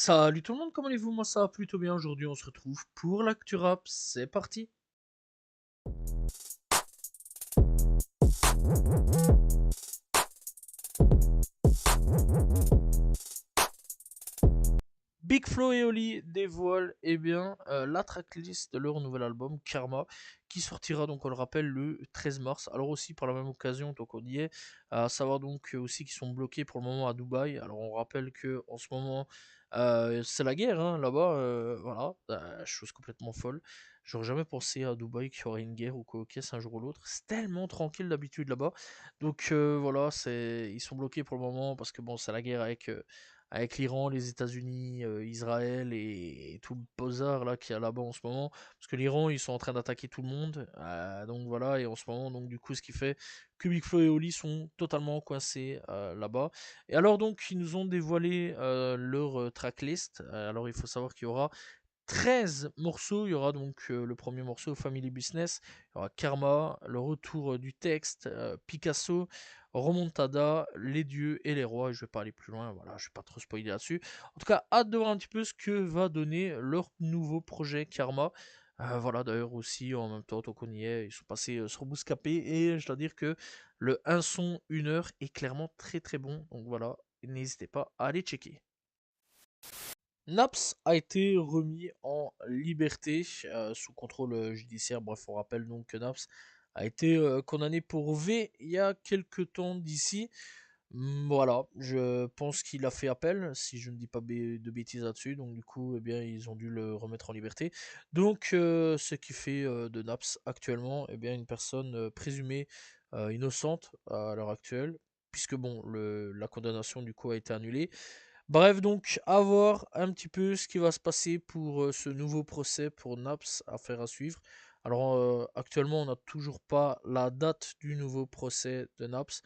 Salut tout le monde, comment allez-vous? Moi ça va plutôt bien. Aujourd'hui on se retrouve pour l'actu rap, c'est parti. Big Flo et Oli dévoilent la tracklist de leur nouvel album Karma, qui sortira donc on le rappelle le 13 mars. Alors aussi par la même occasion, donc on y est, à savoir donc aussi qu'ils sont bloqués pour le moment à Dubaï. Alors on rappelle que en ce moment c'est la guerre hein, là-bas, voilà, chose complètement folle. J'aurais jamais pensé à Dubaï qu'il y aurait une guerre ou quoi, ok, c'est un jour ou l'autre. C'est tellement tranquille d'habitude là-bas. Donc voilà, ils sont bloqués pour le moment parce que bon, c'est la guerre avec l'Iran, les États-Unis, Israël et tout le bazar là qu'il y a là-bas en ce moment. Parce que l'Iran, ils sont en train d'attaquer tout le monde. Donc voilà, et en ce moment, donc du coup, ce qui fait que Big Flo et Oli sont totalement coincés là-bas. Et alors donc, ils nous ont dévoilé leur tracklist. Alors il faut savoir qu'il y aura 13 morceaux. Il y aura donc le premier morceau, Family Business. Il y aura Karma, le retour du texte, Picasso, Remontada, Les Dieux et les Rois. Je vais pas aller plus loin, voilà, je vais pas trop spoiler là-dessus. En tout cas, hâte de voir un petit peu ce que va donner leur nouveau projet Karma. Voilà, d'ailleurs aussi, en même temps, tant qu'on y est, ils sont passés sur Bouscapé et je dois dire que le 1 son 1 heure est clairement très très bon. Donc voilà, n'hésitez pas à aller checker. Naps a été remis en liberté sous contrôle judiciaire. Bref, on rappelle donc que Naps a été condamné pour V il y a quelques temps d'ici. Voilà, je pense qu'il a fait appel, si je ne dis pas de bêtises là-dessus. Donc du coup, eh bien, ils ont dû le remettre en liberté. Donc, ce qui fait de Naps actuellement, eh bien, une personne présumée innocente à l'heure actuelle, puisque bon, la condamnation du coup a été annulée. Bref, donc, à voir un petit peu ce qui va se passer pour ce nouveau procès pour Naps, affaire à suivre. Alors, actuellement, on n'a toujours pas la date du nouveau procès de Naps,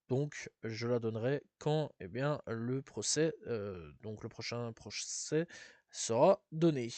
donc je la donnerai quand eh bien, le procès, donc le prochain procès, sera donné.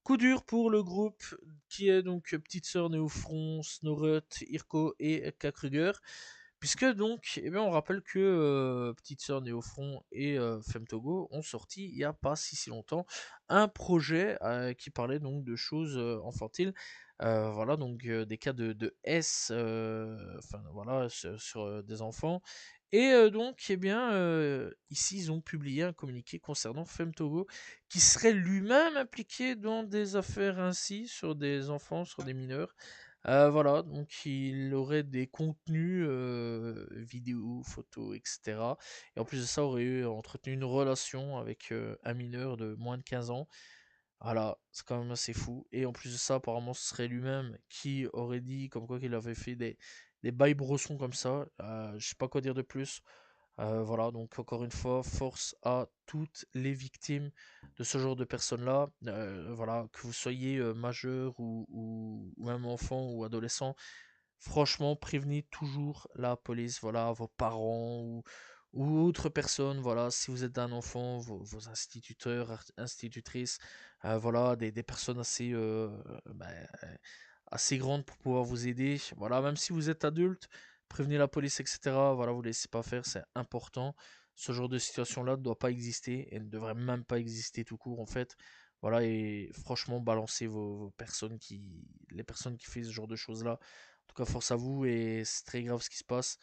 Coup dur pour le groupe qui est donc Petite Sœur Néofront, Snorut, Irko et K. Kruger. Puisque donc, eh bien, on rappelle que Petite Sœur Néofront et Femtogo ont sorti il n'y a pas si longtemps un projet qui parlait donc de choses enfantiles. Voilà, donc des cas de S, enfin voilà, sur des enfants. Et donc, eh bien, ici, ils ont publié un communiqué concernant Femtogo, qui serait lui-même impliqué dans des affaires ainsi, sur des enfants, sur des mineurs. Voilà, donc il aurait des contenus, vidéos, photos, etc. Et en plus de ça, aurait entretenu une relation avec un mineur de moins de 15 ans. Voilà, c'est quand même assez fou. Et en plus de ça, apparemment, ce serait lui-même qui aurait dit comme quoi qu'il avait fait des bails brossons comme ça. Je sais pas quoi dire de plus. Voilà, donc encore une fois, force à toutes les victimes de ce genre de personnes-là. Voilà, que vous soyez majeur ou même enfant ou adolescent, franchement, prévenez toujours la police, voilà, vos parents ou autres personnes, voilà, si vous êtes un enfant, vos instituteurs, institutrices, voilà, des personnes assez, ben, assez grandes pour pouvoir vous aider. Voilà, même si vous êtes adulte, prévenez la police, etc. Voilà, vous ne laissez pas faire, c'est important. Ce genre de situation-là ne doit pas exister et ne devrait même pas exister tout court, en fait. Voilà, et franchement, balancez les personnes qui font ce genre de choses-là. En tout cas, force à vous et c'est très grave ce qui se passe.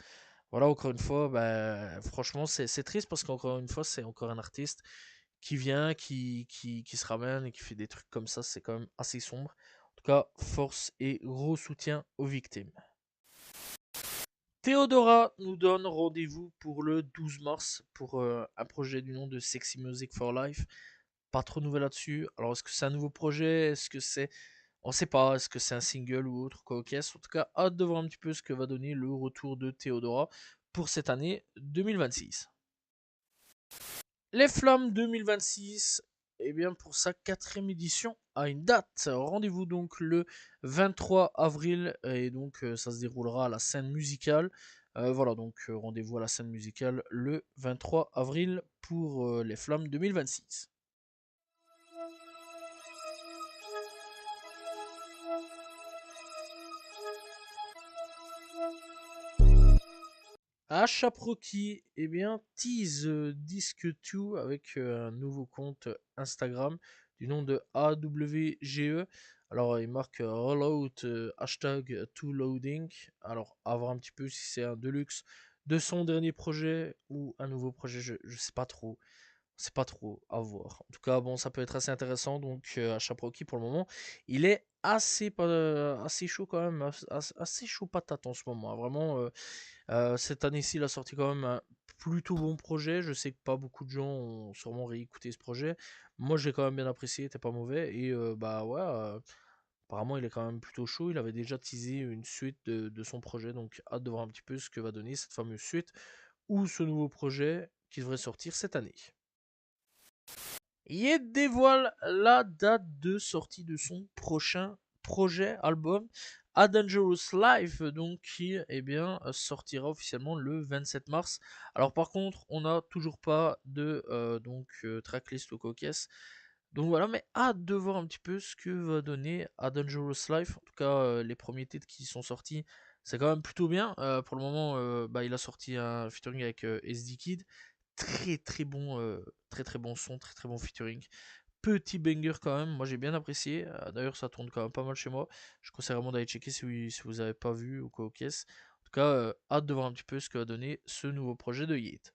Voilà, encore une fois, bah, franchement, c'est triste parce qu'encore une fois, c'est encore un artiste qui vient, qui se ramène et qui fait des trucs comme ça. C'est quand même assez sombre. En tout cas, force et gros soutien aux victimes. Théodora nous donne rendez-vous pour le 12 mars pour un projet du nom de Sexy Music for Life. Pas trop de nouvelles là-dessus. Alors, est-ce que c'est un nouveau projet? Est-ce que c'est. On sait pas, est-ce que c'est un single ou autre quoi, ok. En tout cas, hâte de voir un petit peu ce que va donner le retour de Théodora pour cette année 2026. Les Flammes 2026, eh bien pour sa quatrième édition, a une date. Rendez-vous donc le 23 avril et donc ça se déroulera à la scène musicale. Voilà, donc rendez-vous à la scène musicale le 23 avril pour les Flammes 2026. Achaproki, eh bien, tease Disque 2 avec un nouveau compte Instagram du nom de AWGE. Alors, il marque rollout hashtag to loading. Alors, à voir un petit peu si c'est un deluxe de son dernier projet ou un nouveau projet, je sais pas trop. C'est pas trop à voir. En tout cas, bon, ça peut être assez intéressant. Donc, Achaproki, pour le moment, il est assez chaud quand même, assez chaud patate en ce moment, hein. Vraiment, cette année-ci, il a sorti quand même un plutôt bon projet. Je sais que pas beaucoup de gens ont sûrement réécouté ce projet. Moi, j'ai quand même bien apprécié, il était pas mauvais. Et bah ouais, apparemment, il est quand même plutôt chaud. Il avait déjà teasé une suite de son projet. Donc, hâte de voir un petit peu ce que va donner cette fameuse suite ou ce nouveau projet qui devrait sortir cette année. Yet dévoile la date de sortie de son prochain projet album A Dangerous Life, donc qui sortira officiellement le 27 mars. Alors par contre, on n'a toujours pas de tracklist au coquesse. Donc voilà, mais hâte de voir un petit peu ce que va donner A Dangerous Life. En tout cas, les premiers titres qui sont sortis, c'est quand même plutôt bien. Pour le moment, il a sorti un featuring avec SD Kid, très très bon son, très très bon featuring. Petit banger quand même, moi j'ai bien apprécié. D'ailleurs, ça tourne quand même pas mal chez moi. Je conseille vraiment d'aller checker si vous avez pas vu ou quoi au caisse. En tout cas, hâte de voir un petit peu ce que va donner ce nouveau projet de Yeet.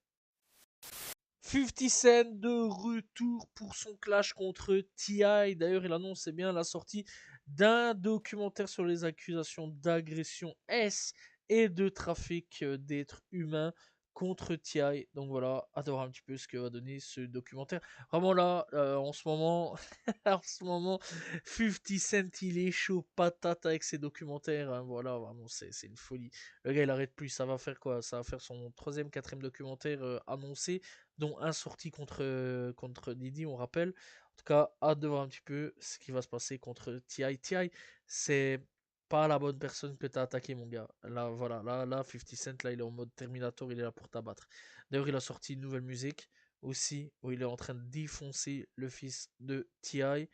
50 Cent de retour pour son clash contre T.I. D'ailleurs, il annonce bien la sortie d'un documentaire sur les accusations d'agression S et de trafic d'êtres humains contre T.I. Donc voilà, hâte de voir un petit peu ce que va donner ce documentaire. Vraiment là, en ce moment, en ce moment, 50 Cent, il est chaud patate avec ses documentaires, hein. Voilà, vraiment, c'est une folie. Le gars, il arrête plus. Ça va faire quoi? Ça va faire son troisième, quatrième documentaire annoncé, dont un sorti contre Didi, on rappelle. En tout cas, hâte de voir un petit peu ce qui va se passer contre T.I. T.I., c'est pas la bonne personne que t'as attaqué, mon gars. Là, voilà, là, 50 Cent, là, il est en mode Terminator, il est là pour t'abattre. D'ailleurs, il a sorti une nouvelle musique aussi, où il est en train de défoncer le fils de T.I.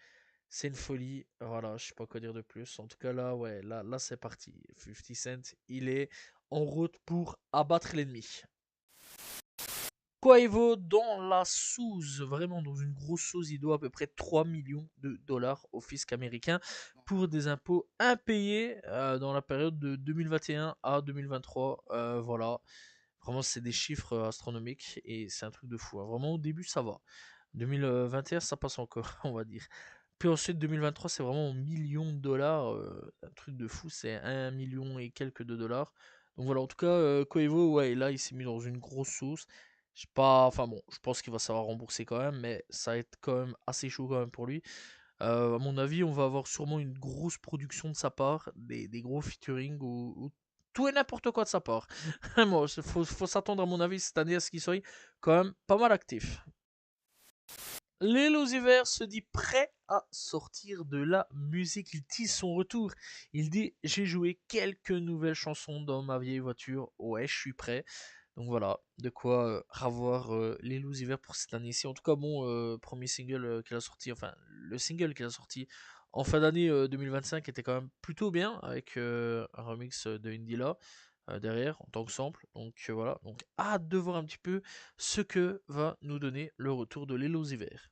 C'est une folie. Voilà, je sais pas quoi dire de plus. En tout cas, là, ouais, là c'est parti. 50 Cent, il est en route pour abattre l'ennemi. Quavo dans la sauce, vraiment dans une grosse sauce, il doit à peu près 3 millions de dollars au fisc américain pour des impôts impayés dans la période de 2021 à 2023. Voilà, vraiment c'est des chiffres astronomiques et c'est un truc de fou, hein. Vraiment au début ça va. 2021 ça passe encore, on va dire. Puis ensuite 2023 c'est vraiment en millions de dollars, un truc de fou, c'est 1 million et quelques de dollars. Donc voilà, en tout cas, Quavo, ouais, là il s'est mis dans une grosse sauce. Je sais pas, enfin bon, je pense qu'il va savoir rembourser quand même, mais ça va être quand même assez chaud quand même pour lui. À mon avis, on va avoir sûrement une grosse production de sa part, des gros featuring ou tout et n'importe quoi de sa part. Bon, faut s'attendre à mon avis cette année à ce qu'il soit quand même pas mal actif. Lil Uzi Vert se dit prêt à sortir de la musique. Il tease son retour. Il dit: j'ai joué quelques nouvelles chansons dans ma vieille voiture. Ouais, je suis prêt. Donc voilà, de quoi revoir Lil Uzi Vert pour cette année-ci. En tout cas, bon, premier single qu'il a sorti, enfin, le single qu'il a sorti en fin d'année 2025 était quand même plutôt bien, avec un remix de Indila derrière en tant que sample. Donc voilà, donc hâte de voir un petit peu ce que va nous donner le retour de Lil Uzi Vert.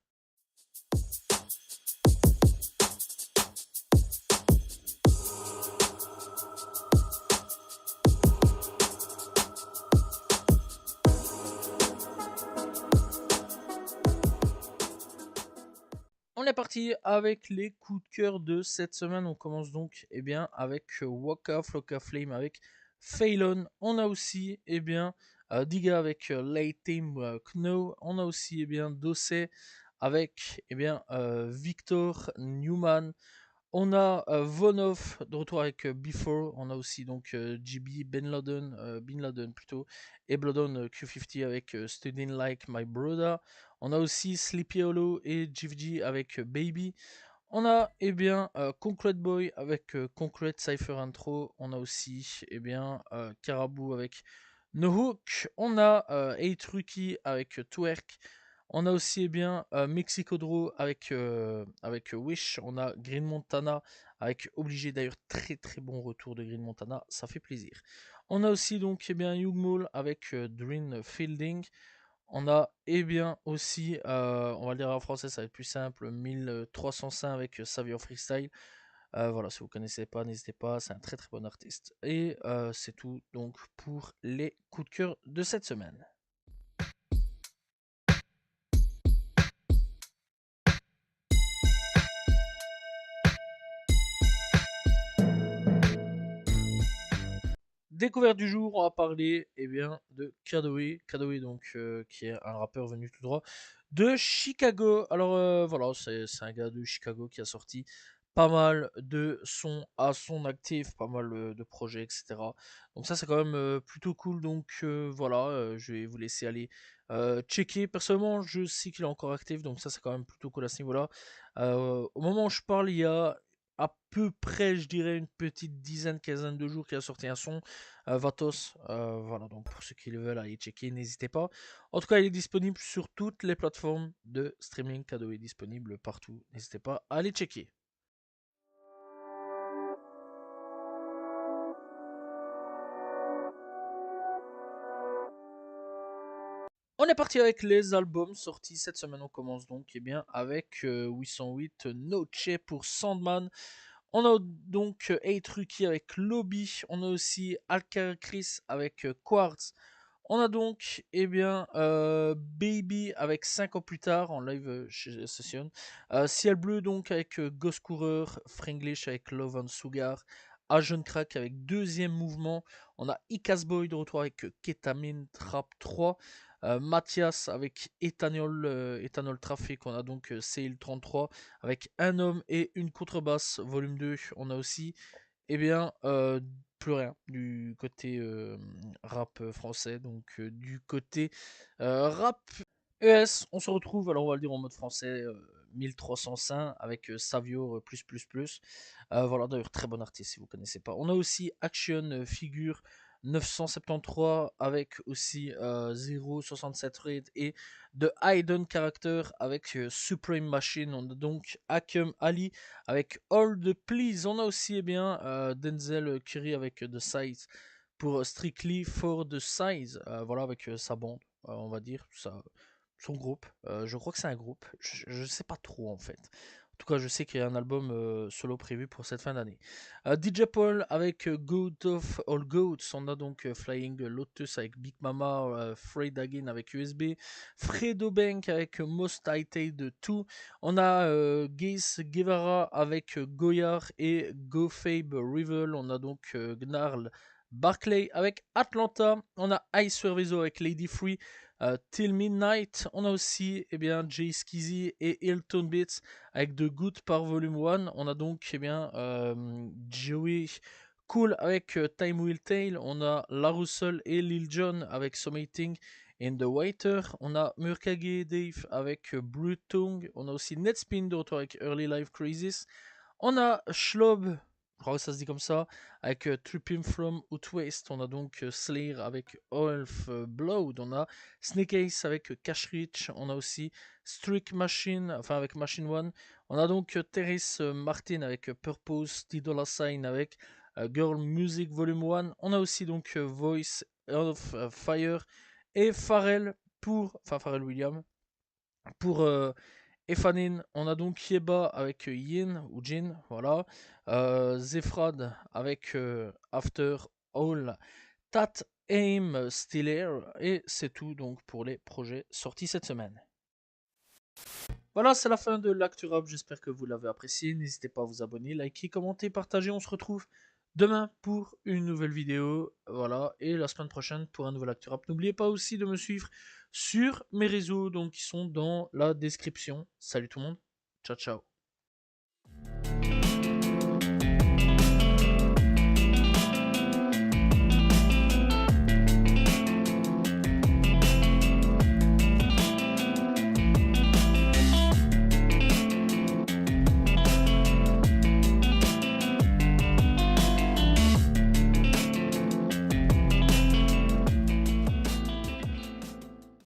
On est parti avec les coups de cœur de cette semaine. On commence donc avec Waka Flocka Flame avec Phalon. On a aussi Diga avec Late Team Kno. On a aussi Dossé avec Victor Newman. On a Vonov de retour avec Before. On a aussi donc GB Bin Laden plutôt, et Bloodon Q50 avec Studying Like My Brother. On a aussi Sleepy Hollow et GVG avec Baby. On a Concrete Boy avec Concrete Cypher Intro. On a aussi Carabou avec No Hook. On a 8 Rookie avec Twerk. On a aussi Mexico Draw avec Wish. On a Green Montana avec Obligé. D'ailleurs, très très bon retour de Green Montana. Ça fait plaisir. On a aussi donc Hugh Maul avec Dream Fielding. On a aussi, on va le dire en français, ça va être plus simple, 1305 avec Savio Freestyle. Voilà, si vous connaissez pas, n'hésitez pas, c'est un très très bon artiste. Et c'est tout donc pour les coups de cœur de cette semaine. Découverte du jour, on va parler de Kadoe. Kadoe, donc, qui est un rappeur venu tout droit de Chicago. Alors voilà, c'est un gars de Chicago qui a sorti pas mal de sons à son actif, pas mal de projets, etc. Donc ça, c'est quand même plutôt cool. Donc voilà, je vais vous laisser aller checker. Personnellement, je sais qu'il est encore actif, donc ça, c'est quand même plutôt cool à ce niveau-là. Au moment où je parle, il y a à peu près, je dirais, une petite dizaine, quinzaine de jours qu'il a sorti un son. Vatos, voilà, donc pour ceux qui le veulent, aller checker, n'hésitez pas. En tout cas, il est disponible sur toutes les plateformes de streaming. Cadeau est disponible partout, n'hésitez pas à aller checker. On est parti avec les albums sortis cette semaine. On commence donc avec 808 Noche pour Sandman. On a donc 8 Ruki avec Lobby. On a aussi Alcar Chris avec Quartz. On a donc Baby avec 5 ans plus tard en live session. Ciel Bleu donc avec Ghost Coureur. Fringlish avec Love and Sugar. Agent Crack avec deuxième mouvement. On a Icas Boy de retour avec Ketamine Trap 3. Mathias avec Ethanol Traffic. On a donc Sail 33 avec Un homme et une contrebasse volume 2. On a aussi plus rien du côté rap français. Donc du côté rap ES, on se retrouve, alors on va le dire en mode français, 1305 avec Savio plus. Voilà, d'ailleurs, très bon artiste si vous ne connaissez pas. On a aussi Action Figure 973 avec aussi 067 Raid et The Hidden Character avec Supreme Machine. On a donc Hakem Ali avec All the Please. On a aussi Denzel Curry avec The Size pour Strictly for the Size. Voilà, avec sa bande, on va dire. Son groupe. Je crois que c'est un groupe. Je sais pas trop en fait. En tout cas, je sais qu'il y a un album solo prévu pour cette fin d'année. DJ Paul avec Goat of All Goats. On a donc Flying Lotus avec Big Mama, Fred Again avec USB, Fredo Bank avec Most Hated 2. On a Gaze Guevara avec Goyard et GoFabe Rival. On a donc Gnarl Barclay avec Atlanta. On a Ice Servizo avec Lady Free. Till Midnight, on a aussi Jay Skizzy et Hilton Beats avec The Good par Volume 1. On a donc Joey Cool avec Time Will Tell. On a La Russell et Lil Jon avec Summating in the Waiter. On a Murkage Dave avec Brute Tongue. On a aussi Netspin de retour avec Early Life Crisis. On a Schlob, je crois que ça se dit comme ça, avec Tripping from Outwest. On a donc Slayer avec Wolf Blood. On a Snake Ace avec Cash Rich. On a aussi Strict Machine, enfin avec Machine One. On a donc Terrace Martin avec Purpose, T-Dollar Sign avec Girl Music Volume 1. On a aussi donc Voice of Fire et Pharrell Pharrell Williams pour Efanin. On a donc Yeba avec Yin ou Jin, voilà. Zephrad avec After All. Tat Aim Stiller. Et c'est tout donc pour les projets sortis cette semaine. Voilà, c'est la fin de l'Actu Rap. J'espère que vous l'avez apprécié. N'hésitez pas à vous abonner, liker, commenter, partager. On se retrouve demain pour une nouvelle vidéo. Voilà, et la semaine prochaine pour un nouvel Actu Rap. N'oubliez pas aussi de me suivre sur mes réseaux, donc qui sont dans la description. Salut tout le monde. Ciao, ciao.